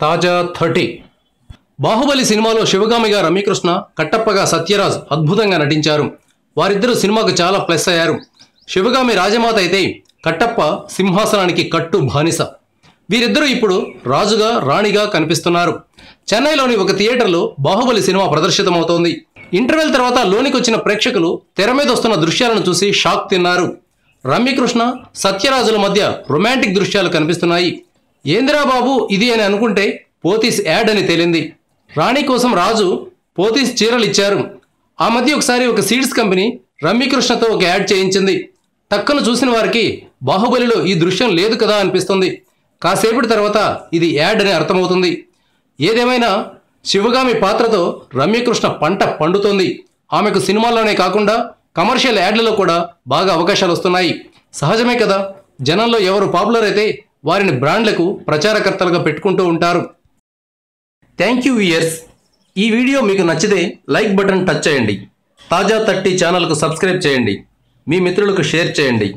తాజా 30 బాహుబలి సినిమాలో శివగామిగా రమ్యకృష్ణ, కట్టప్పగా సత్యరాజ్ అద్భుతంగా నటించారు. వారిద్దరూ సినిమాకు చాలా ప్లస్ అయ్యారు. శివగామి రాజమాత అయితే కట్టప్ప సింహాసనానికి కట్టు బానిస. వీరిద్దరూ ఇప్పుడు రాజుగా రాణిగా కనిపిస్తున్నారు. చెన్నైలోని ఒక థియేటర్లో బాహుబలి సినిమా ప్రదర్శితమవుతోంది. ఇంటర్వెల్ తర్వాత లోనికి వచ్చిన ప్రేక్షకులు తెర మీద వస్తున్న దృశ్యాలను చూసి షాక్ తిన్నారు. రమ్యకృష్ణ, సత్యరాజుల మధ్య రొమాంటిక్ దృశ్యాలు కనిపిస్తున్నాయి. ఏందిరా బాబు ఇది అని అనుకుంటే పోతీస్ యాడ్ అని తేలింది. రాణి కోసం రాజు పోతీస్ చీరలు ఇచ్చారు. ఆ మధ్య ఒకసారి ఒక సీడ్స్ కంపెనీ రమ్యకృష్ణతో ఒక యాడ్ చేయించింది. టక్కును చూసిన వారికి బాహుబలిలో ఈ దృశ్యం లేదు కదా అనిపిస్తుంది. కాసేపటి తర్వాత ఇది యాడ్ అని అర్థమవుతుంది. ఏదేమైనా శివగామి పాత్రతో రమ్యకృష్ణ పంట పండుతోంది. ఆమెకు సినిమాల్లోనే కాకుండా కమర్షియల్ యాడ్లలో కూడా బాగా అవకాశాలు వస్తున్నాయి. సహజమే కదా, జనంలో ఎవరు పాపులర్ అయితే వారిని బ్రాండ్లకు ప్రచారకర్తలుగా పెట్టుకుంటూ ఉంటారు. Thank you viewers. ఈ వీడియో మీకు నచ్చితే లైక్ బటన్ టచ్ చేయండి. తాజా 30 ఛానల్కు సబ్స్క్రైబ్ చేయండి. మీ మిత్రులకు షేర్ చేయండి.